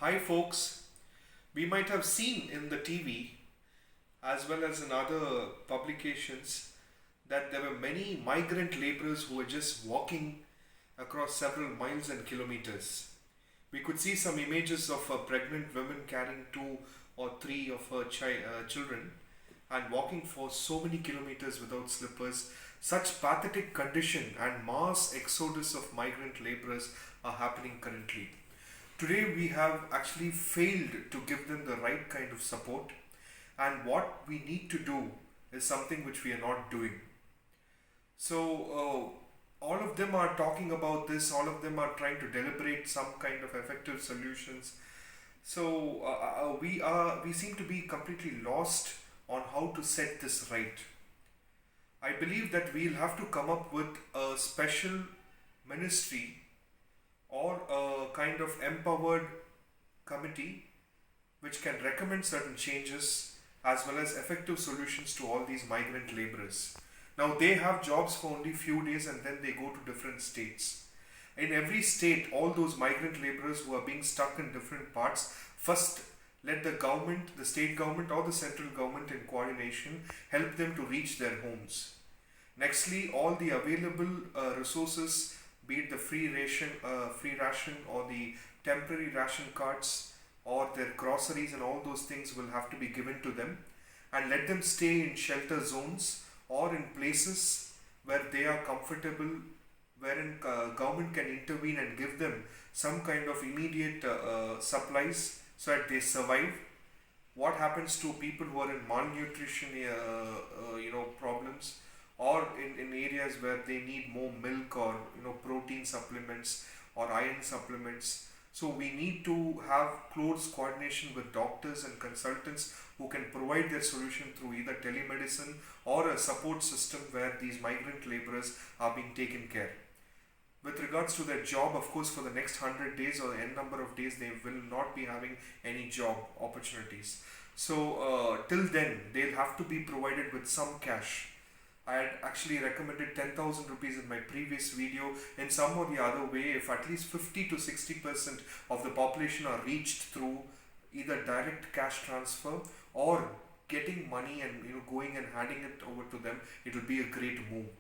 Hi, folks. We might have seen in the TV as well as in other publications that there were many migrant laborers who were just walking across several miles and kilometers. We could see some images of a pregnant women carrying two or three of her children and walking for so many kilometers without slippers. Such pathetic condition and mass exodus of migrant laborers are happening currently. Today, we have actually failed to give them the right kind of support, and what we need to do is something which we are not doing. All of them are talking about this, all of them are trying to deliberate some kind of effective solutions. We seem to be completely lost on how to set this right. I believe that we'll have to come up with a special ministry or a kind of empowered committee which can recommend certain changes as well as effective solutions to all these migrant laborers. Now they have jobs for only few days and then they go to different states. In every state, all those migrant laborers who are being stuck in different parts, first let the government, the state government or the central government in coordination help them to reach their homes. Nextly, all the available resources, be it the free ration or the temporary ration cards or their groceries and all those things will have to be given to them, and let them stay in shelter zones or in places where they are comfortable, wherein government can intervene and give them some kind of immediate supplies so that they survive. What happens to people who are in malnutrition problems, or in areas where they need more milk or protein supplements or iron supplements? So we need to have close coordination with doctors and consultants who can provide their solution through either telemedicine or a support system where these migrant laborers are being taken care. With regards to their job, of course, for the next 100 days or n number of days, they will not be having any job opportunities. Till then, they'll have to be provided with some cash. I had actually recommended 10,000 rupees in my previous video. In some or the other way, if at least 50 to 60% of the population are reached through either direct cash transfer or getting money and going and handing it over to them, it will be a great move.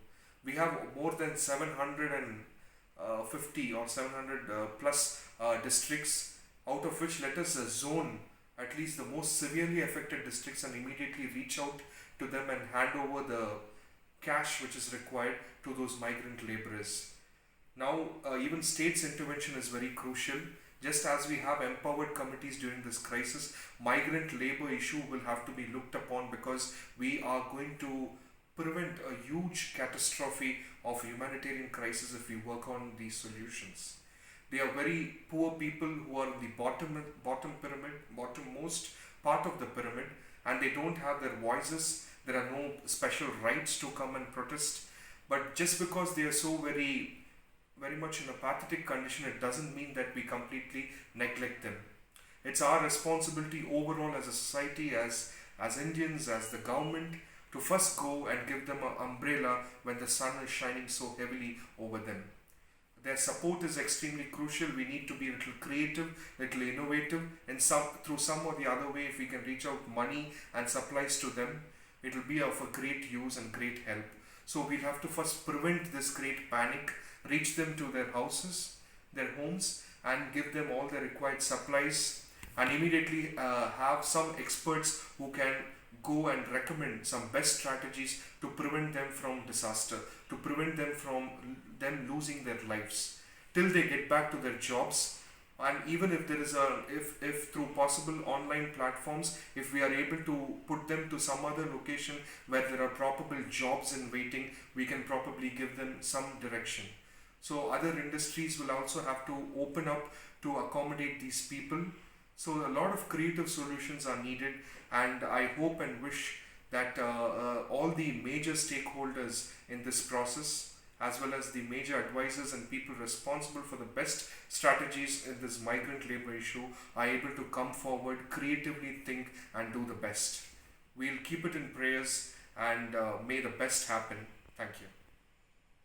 We have more than 750 or 700 plus districts, out of which let us zone at least the most severely affected districts and immediately reach out to them and hand over the cash which is required to those migrant laborers. Now, even states' intervention is very crucial. Just as we have empowered committees during this crisis, migrant labor issue will have to be looked upon, because we are going to prevent a huge catastrophe of humanitarian crisis if we work on these solutions. They are very poor people who are in the bottommost part of the pyramid, and they don't have their voices. There are no special rights to come and protest. But just because they are so very much in a pathetic condition, it doesn't mean that we completely neglect them. It's our responsibility overall as a society, as Indians, as the government, to first go and give them an umbrella when the sun is shining so heavily over them. Their support is extremely crucial. We need to be a little creative, little innovative, and through some or the other way, if we can reach out money and supplies to them, it will be of a great use and great help. So we'll have to first prevent this great panic, reach them to their houses, their homes, and give them all the required supplies, and immediately have some experts who can go and recommend some best strategies to prevent them from disaster, to prevent them from them losing their lives till they get back to their jobs. And even if there is if through possible online platforms, if we are able to put them to some other location where there are probable jobs in waiting, we can probably give them some direction. So other industries will also have to open up to accommodate these people. So a lot of creative solutions are needed, and I hope and wish that all the major stakeholders in this process, as well as the major advisors and people responsible for the best strategies in this migrant labor issue, are able to come forward, creatively think, and do the best. We'll keep it in prayers, and may the best happen. Thank you.